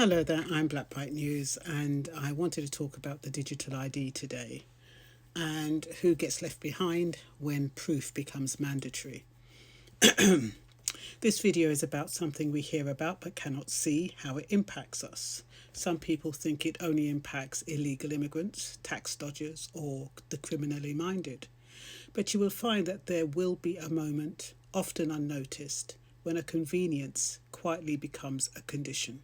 Hello there, I'm Black Bright News, and I wanted to talk about the digital ID today and who gets left behind when proof becomes mandatory. This video is about something we hear about but cannot see how it impacts us. Some people think it only impacts illegal immigrants, tax dodgers, or the criminally minded. But you will find that there will be a moment, often unnoticed, when a convenience quietly becomes a condition.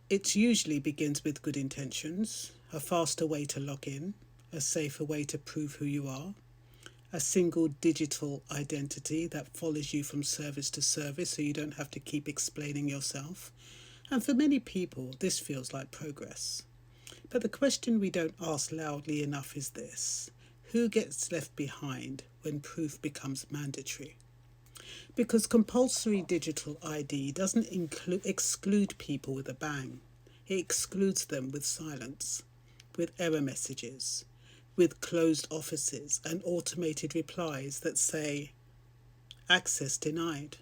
It usually begins with good intentions, a faster way to log in, a safer way to prove who you are, a single digital identity that follows you from service to service so you don't have to keep explaining yourself. And for many people, this feels like progress. But the question we don't ask loudly enough is this: who gets left behind when proof becomes mandatory? Because compulsory digital ID doesn't exclude people with a bang. It excludes them with silence, with error messages, with closed offices and automated replies that say, access denied.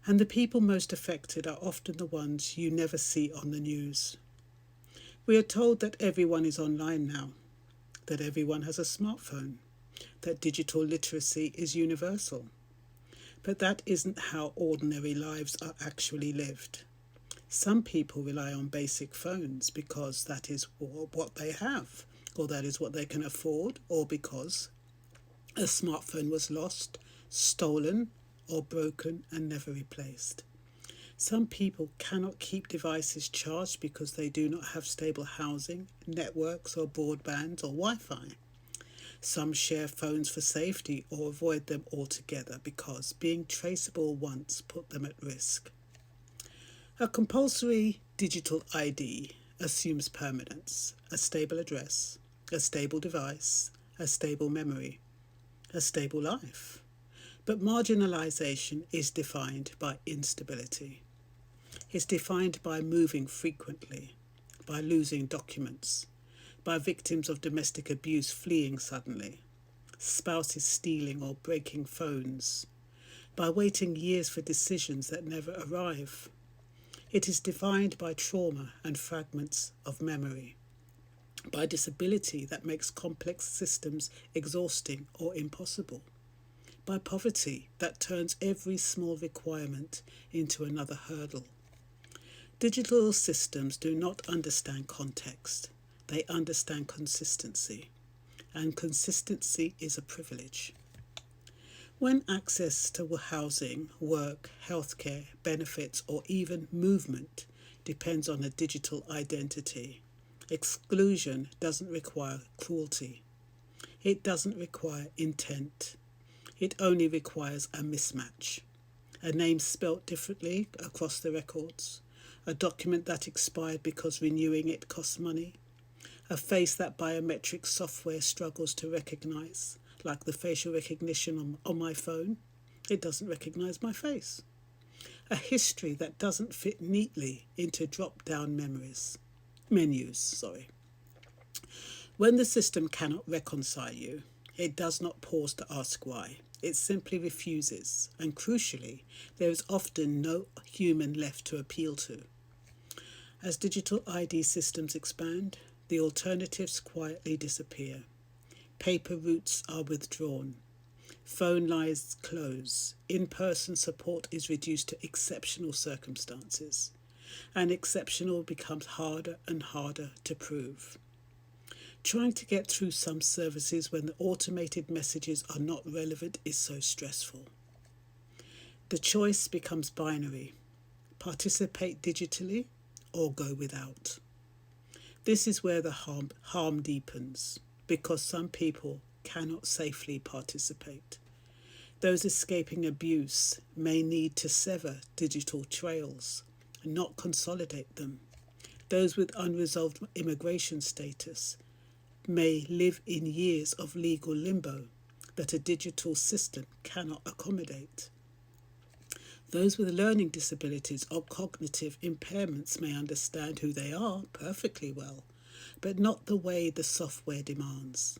And the people most affected are often the ones you never see on the news. We are told that everyone is online now, that everyone has a smartphone, that digital literacy is universal. But that isn't how ordinary lives are actually lived. Some people rely on basic phones because that is what they have, or that is what they can afford, or because a smartphone was lost, stolen, or broken and never replaced. Some people cannot keep devices charged because they do not have stable housing, networks, or broadband, or Wi-Fi. Some share phones for safety or avoid them altogether because being traceable once put them at risk. A compulsory digital ID assumes permanence, a stable address, a stable device, a stable memory, a stable life. But marginalisation is defined by instability. It's defined by moving frequently, by losing documents, by victims of domestic abuse fleeing suddenly, spouses stealing or breaking phones, by waiting years for decisions that never arrive. It is defined by trauma and fragments of memory, by disability that makes complex systems exhausting or impossible, by poverty that turns every small requirement into another hurdle. Digital systems do not understand context. They understand consistency, and consistency is a privilege. When access to housing, work, healthcare, benefits, or even movement depends on a digital identity, exclusion doesn't require cruelty. It doesn't require intent. It only requires a mismatch. A name spelt differently across the records, a document that expired because renewing it costs money, a face that biometric software struggles to recognise, like the facial recognition on my phone. It doesn't recognise my face. A history that doesn't fit neatly into drop-down menus. When the system cannot reconcile you, it does not pause to ask why. It simply refuses, and crucially, there is often no human left to appeal to. As digital ID systems expand, the alternatives quietly disappear. Paper routes are withdrawn. Phone lines close. In-person support is reduced to exceptional circumstances. And exceptional becomes harder and harder to prove. Trying to get through some services when the automated messages are not relevant is so stressful. The choice becomes binary: participate digitally or go without. This is where the harm deepens, because some people cannot safely participate. Those escaping abuse may need to sever digital trails, not consolidate them. Those with unresolved immigration status may live in years of legal limbo that a digital system cannot accommodate. Those with learning disabilities or cognitive impairments may understand who they are perfectly well, but not the way the software demands.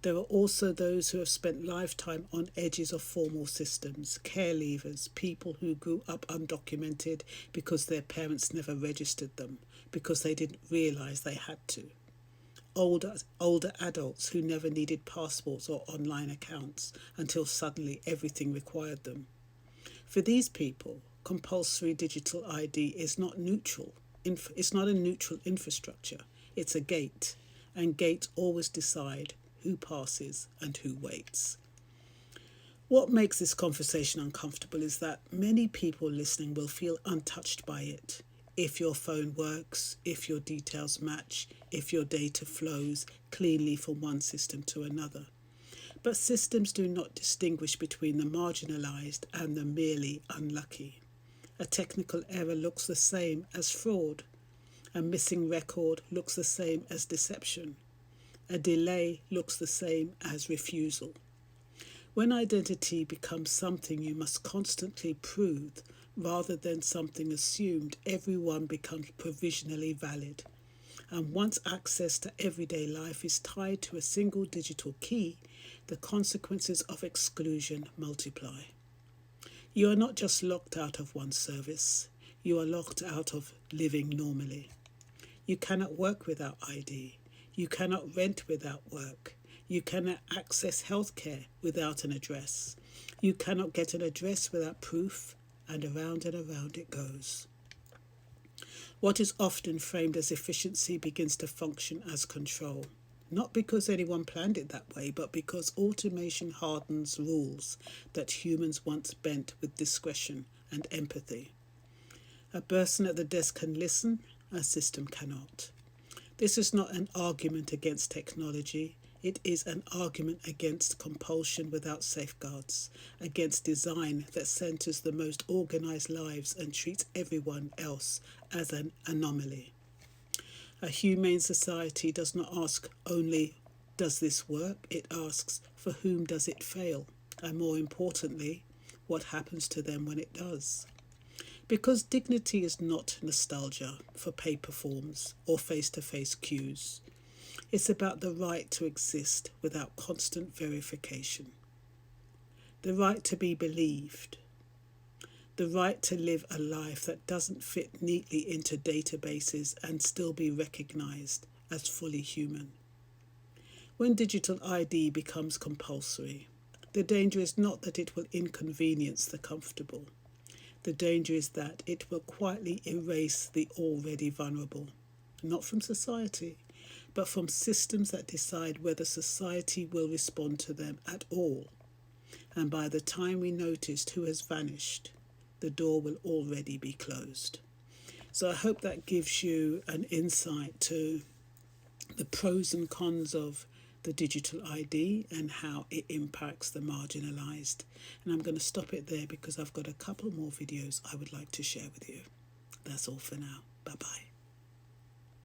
There are also those who have spent lifetime on edges of formal systems, care leavers, people who grew up undocumented because their parents never registered them, because they didn't realise they had to. Older adults who never needed passports or online accounts until suddenly everything required them. For these people, compulsory digital ID is not neutral. It's not a neutral infrastructure. It's a gate, and gates always decide who passes and who waits. What makes this conversation uncomfortable is that many people listening will feel untouched by it. If your phone works, if your details match, if your data flows cleanly from one system to another. But systems do not distinguish between the marginalised and the merely unlucky. A technical error looks the same as fraud. A missing record looks the same as deception. A delay looks the same as refusal. When identity becomes something you must constantly prove rather than something assumed, everyone becomes provisionally valid. And once access to everyday life is tied to a single digital key, the consequences of exclusion multiply. You are not just locked out of one service, you are locked out of living normally. You cannot work without ID. You cannot rent without work. You cannot access healthcare without an address. You cannot get an address without proof, and around it goes. What is often framed as efficiency begins to function as control. Not because anyone planned it that way, but because automation hardens rules that humans once bent with discretion and empathy. A person at the desk can listen, a system cannot. This is not an argument against technology. It is an argument against compulsion without safeguards, against design that centres the most organised lives and treats everyone else as an anomaly. A humane society does not ask only, does this work? It asks, for whom does it fail? And more importantly, what happens to them when it does? Because dignity is not nostalgia for paper forms or face-to-face cues. It's about the right to exist without constant verification. The right to be believed. The right to live a life that doesn't fit neatly into databases and still be recognised as fully human. When digital ID becomes compulsory, the danger is not that it will inconvenience the comfortable. The danger is that it will quietly erase the already vulnerable, not from society, but from systems that decide whether society will respond to them at all. And by the time we noticed who has vanished, the door will already be closed. So I hope that gives you an insight to the pros and cons of the digital ID and how it impacts the marginalised. And I'm going to stop it there because I've got a couple more videos I would like to share with you. That's all for now. Bye-bye.